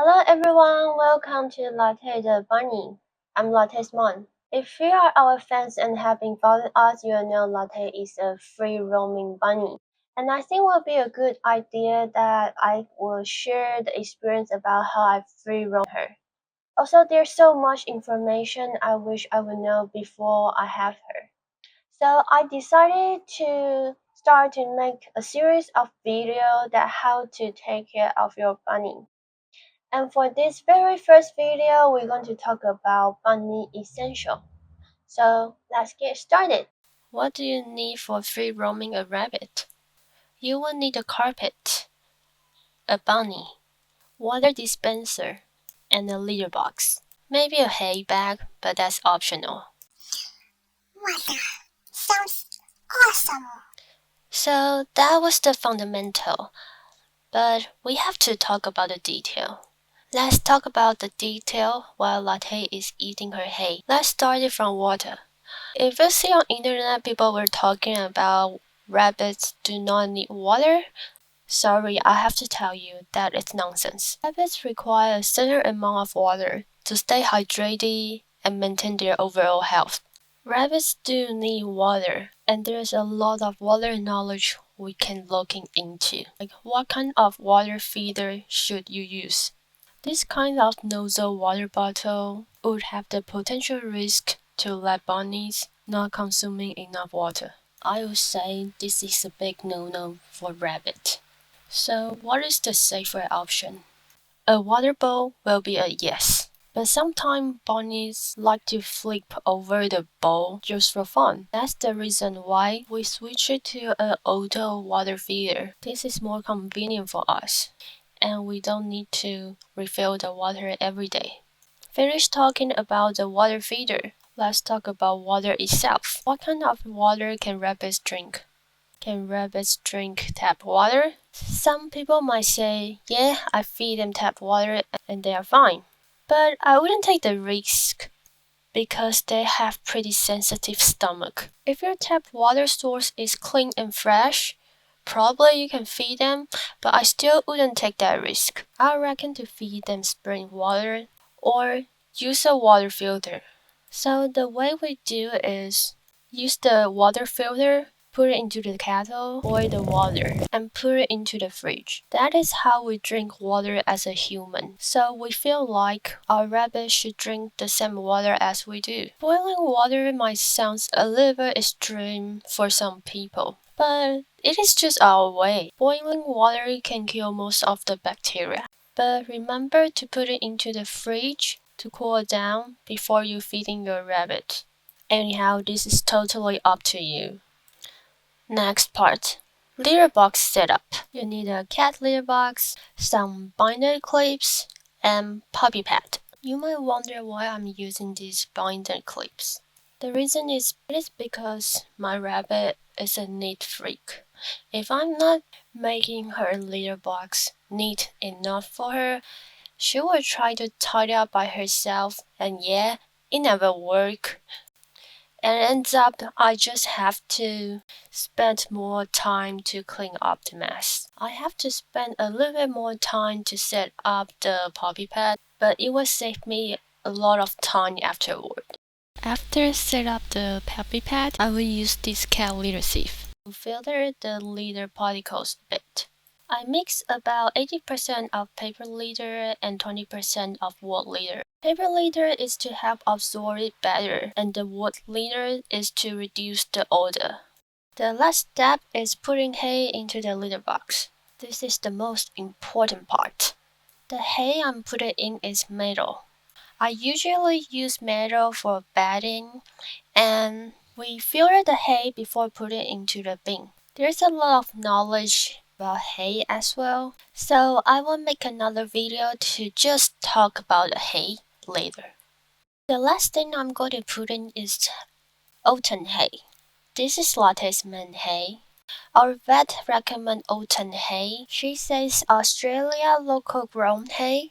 Hello everyone, welcome to Latte the Bunny. I'm Latte's mom. If you are our fans and have been following us, you will know Latte is a free roaming bunny. And I think it will be a good idea that I will share the experience about how I free roam her. Also, there's so much information I wish I would know before I have her. So I decided to start to make a series of videos that how to take care of your bunny. And for this very first video, we're going to talk about bunny essential. So let's get started. What do you need for free roaming a rabbit? You will need a carpet, a bunny, water dispenser, and a litter box. Maybe a hay bag, but that's optional. Wow, sounds awesome! So that was the fundamental, but we have to talk about the detail. Let's talk about the detail while Latte is eating her hay. Let's start it from water. If you see on internet people were talking about rabbits do not need water, sorry, I have to tell you that it's nonsense. Rabbits require a certain amount of water to stay hydrated and maintain their overall health. Rabbits do need water, and there's a lot of water knowledge we can look into. Like what kind of water feeder should you use? This kind of nozzle water bottle would have the potential risk to let bunnies not consuming enough water. I would say this is a big no-no for rabbit. So what is the safer option? A water bowl will be a yes. But sometimes bunnies like to flip over the bowl just for fun. That's the reason why we switch it to an auto water feeder. This is more convenient for us, and we don't need to refill the water every day. Finish talking about the water feeder. Let's talk about water itself. What kind of water can rabbits drink? Can rabbits drink tap water? Some people might say, yeah, I feed them tap water and they are fine. But I wouldn't take the risk because they have pretty sensitive stomach. If your tap water source is clean and fresh, probably you can feed them, but I still wouldn't take that risk. I reckon to feed them spring water or use a water filter. So the way we do is use the water filter, put it into the kettle, boil the water, and put it into the fridge. That is how we drink water as a human. So we feel like our rabbit should drink the same water as we do. Boiling water might sound a little bit extreme for some people, but it is just our way. Boiling water can kill most of the bacteria. But remember to put it into the fridge to cool it down before you feeding your rabbit. Anyhow, this is totally up to you. Next part. Litter box setup. You need a cat litter box, some binder clips, and puppy pad. You might wonder why I'm using these binder clips. The reason is because my rabbit is a neat freak. If I'm not making her litter box neat enough for her, she will try to tidy up by herself, and yeah, it never works. And ends up I just have to spend more time to clean up the mess. I have to spend a little bit more time to set up the puppy pad, but it will save me a lot of time afterward. After set up the puppy pad, I will use this cat litter sieve to filter the litter particles a bit. I mix about 80% of paper litter and 20% of wood litter. Paper litter is to help absorb it better, and the wood litter is to reduce the odor. The last step is putting hay into the litter box. This is the most important part. The hay I'm putting in is metal. I usually use metal for bedding, and we filter the hay before putting it into the bin. There's a lot of knowledge about hay as well, so I will make another video to just talk about the hay later. The last thing I'm going to put in is autumn hay. This is Latte's main hay. Our vet recommends autumn hay. She says Australia local grown hay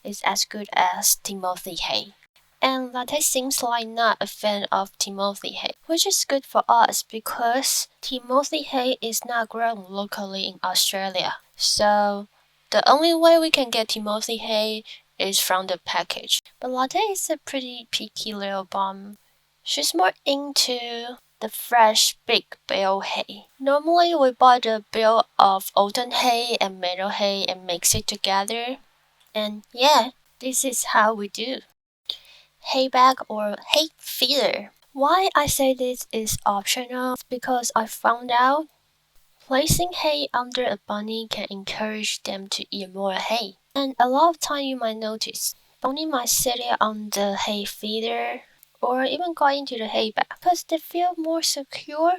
is as good as Timothy hay. And Latte seems like not a fan of Timothy hay, which is good for us because Timothy hay is not grown locally in Australia. So The only way we can get Timothy hay is from the package. But Latte is a pretty picky little bum. She's more into the fresh big bale hay. Normally we buy the bale of autumn hay and meadow hay and mix it together. And yeah, this is how we do. Hay bag or hay feeder. Why I say this is optional is because I found out placing hay under a bunny can encourage them to eat more hay. And a lot of time you might notice, bunny might sit on the hay feeder or even go into the hay bag because they feel more secure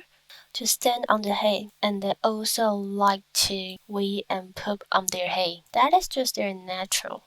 to stand on the hay, and they also like to wee and poop on their hay. That is just their natural.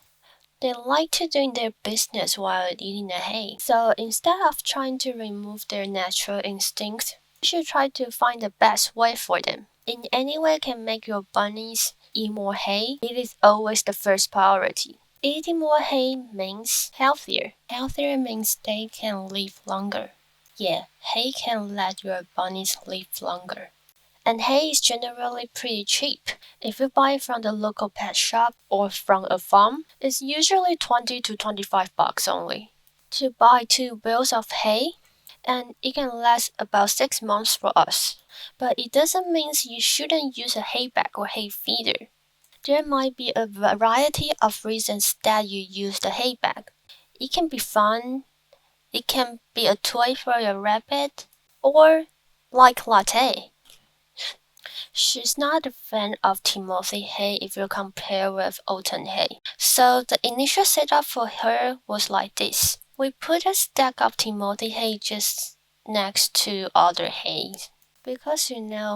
They like to do their business while eating the hay. So instead of trying to remove their natural instincts, you should try to find the best way for them. In any way can make your bunnies eat more hay, it is always the first priority. Eating more hay means healthier. Healthier means they can live longer. Yeah, hay can let your bunnies live longer. And hay is generally pretty cheap. If you buy it from the local pet shop or from a farm, it's usually 20 to 25 bucks only. To buy 2 bales of hay, and it can last about 6 months for us. But it doesn't mean you shouldn't use a hay bag or hay feeder. There might be a variety of reasons that you use the hay bag. It can be fun, it can be a toy for your rabbit, or like Latte. She's not a fan of Timothy hay if you compare with autumn hay. So the initial setup for her was like this. We put a stack of Timothy hay just next to other hay. Because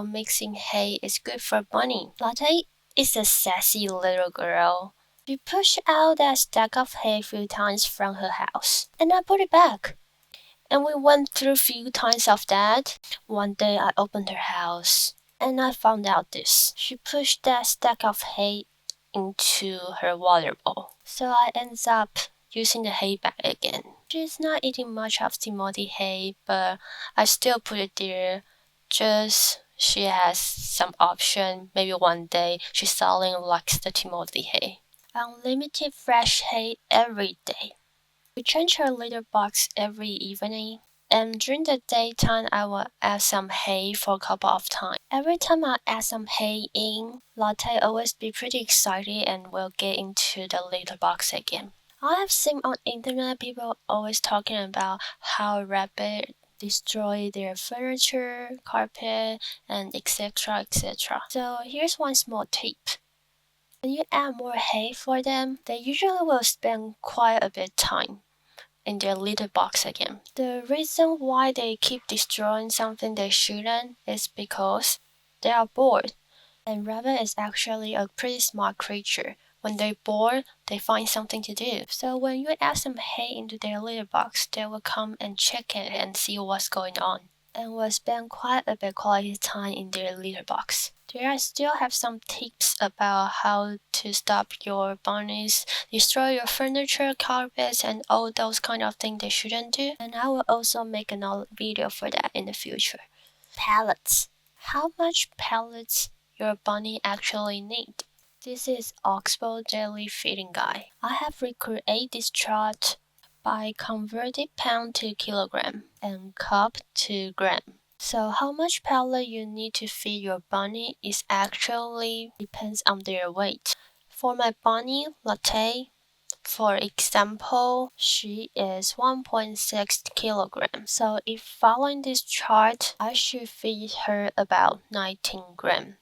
mixing hay is good for Bunny. Latte is a sassy little girl. She pushed out that stack of hay a few times from her house, and I put it back. And we went through a few times of that. One day I opened her house, and I found out this. She pushed that stack of hay into her water bowl. So I ended up using the hay bag again. She's not eating much of Timothy hay, but I still put it there. Just she has some option. Maybe one day she suddenly likes the Timothy hay. Unlimited fresh hay every day. We change her litter box every evening, and during the daytime I will add some hay for a couple of times. Every time I add some hay in, Latte always be pretty excited and will get into the litter box again. I have seen on internet people always talking about how rabbits destroy their furniture, carpet, and etc. etc. So here's one small tip. When you add more hay for them, they usually will spend quite a bit of time in their litter box again. The reason why they keep destroying something they shouldn't is because they are bored. And rabbit is actually a pretty smart creature. When they're bored, they find something to do. So when you add some hay into their litter box, they will come and check it and see what's going on, and will spend quite a bit quality time in their litter box. There I still have some tips about how to stop your bunnies destroy your furniture, carpets, and all those kind of things they shouldn't do. And I will also make another video for that in the future. Pellets. How much pellets your bunny actually need? This is Oxbow Daily Feeding Guide. I have recreated this chart by converting pound to kilogram and cup to gram. So how much pellet you need to feed your bunny is actually depends on their weight. For my bunny, Latte, for example, she is 1.6 kilograms. So if following this chart, I should feed her about 19 grams.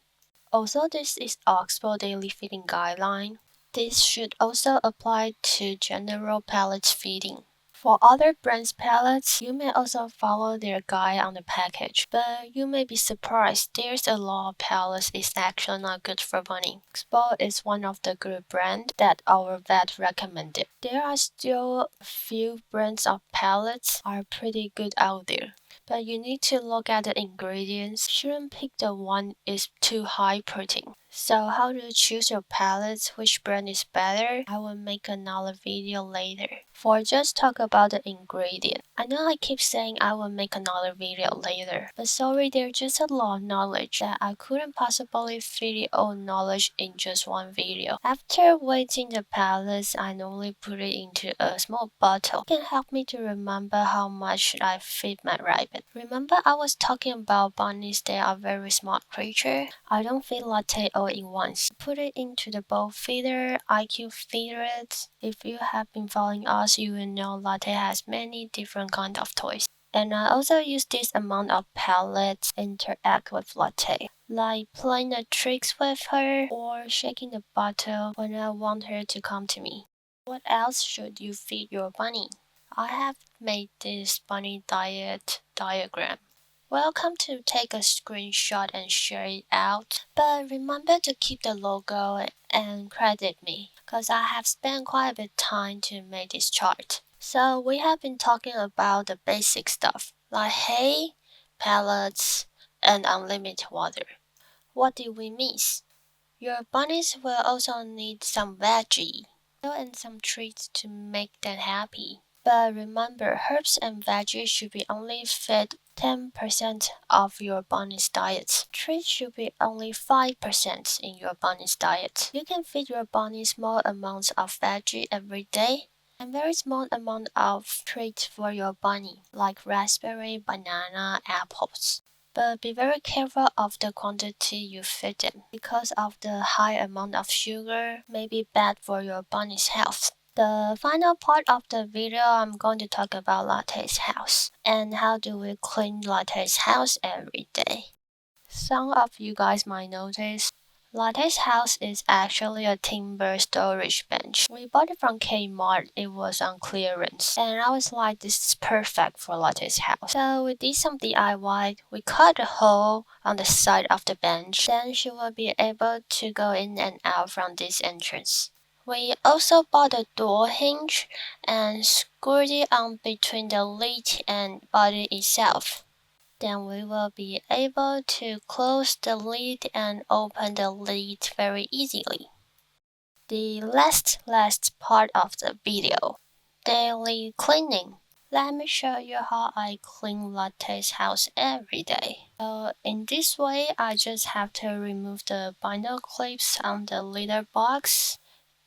Also, this is Oxbow Daily Feeding Guideline. This should also apply to general pellets feeding. For other brands' pellets, you may also follow their guide on the package, but you may be surprised there's a lot of pellets is actually not good for bunny. Oxbow is one of the good brands that our vet recommended. There are still a few brands of pellets are pretty good out there, but you need to look at the ingredients. Shouldn't pick the one is too high protein. So how to choose your palettes, which brand is better, I will make another video later. For just talk about the ingredient. I know I keep saying I will make another video later, but sorry, there's just a lot of knowledge that I couldn't possibly fit all knowledge in just one video. After weighting the palettes, I normally put it into a small bottle. It can help me to remember how much should I feed my rabbit. Remember I was talking about bunnies, they are very smart creatures. I don't feed Latte all in once. Put it into the bowl feeder, IQ feeder it. If you have been following us, you will know Latte has many different kinds of toys. And I also use this amount of pellets to interact with Latte, like playing the tricks with her or shaking the bottle when I want her to come to me. What else should you feed your bunny? I have made this bunny diet diagram. Welcome to take a screenshot and share it out, but remember to keep the logo and credit me, cause I have spent quite a bit of time to make this chart. So we have been talking about the basic stuff, like hay, pellets, and unlimited water. What did we miss? Your bunnies will also need some veggie and some treats to make them happy. But remember, herbs and veggies should be only fed 10% of your bunny's diet. Treats should be only 5% in your bunny's diet. You can feed your bunny small amounts of veggie every day and very small amount of treats for your bunny, like raspberry, banana, apples. But be very careful of the quantity you feed them, because of the high amount of sugar may be bad for your bunny's health. The final part of the video, I'm going to talk about Latte's house and how do we clean Latte's house every day. Some of you guys might notice Latte's house is actually a timber storage bench. We bought it from Kmart, it was on clearance, and I was like, this is perfect for Latte's house. So we did some DIY, we cut a hole on the side of the bench, then she will be able to go in and out from this entrance. We also bought a door hinge and screwed it on between the lid and body itself. Then we will be able to close the lid and open the lid very easily. The last part of the video, daily cleaning. Let me show you how I clean Latte's house every day. So in this way, I just have to remove the binder clips on the litter box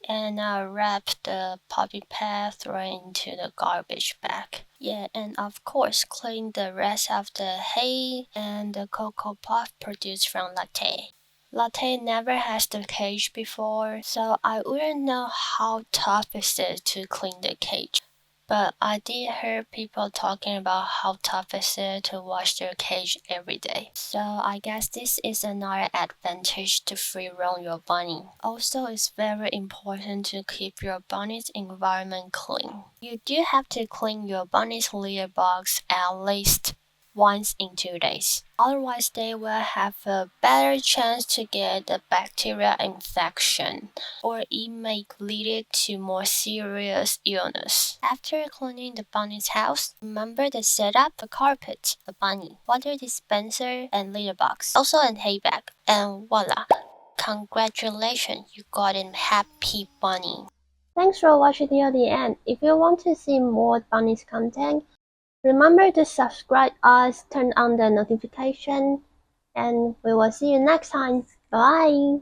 and wrap the puppy pad, throw it into the garbage bag. Yeah, and of course clean the rest of the hay and the cocoa puff produced from Latte. Latte never has the cage before, so I wouldn't know how tough it is to clean the cage. But I did hear people talking about how tough it is to wash their cage every day. So I guess this is another advantage to free roam your bunny. Also, it's very important to keep your bunny's environment clean. You do have to clean your bunny's litter box at least once in 2 days. Otherwise, they will have a better chance to get the bacterial infection, or it may lead to more serious illness. After cleaning the bunny's house, remember to set up a carpet, a bunny, water dispenser, and litter box, also a hay bag, and voila! Congratulations, you got a happy bunny. Thanks for watching till the end. If you want to see more bunnies content, remember to subscribe us, turn on the notification, and we will see you next time. Bye!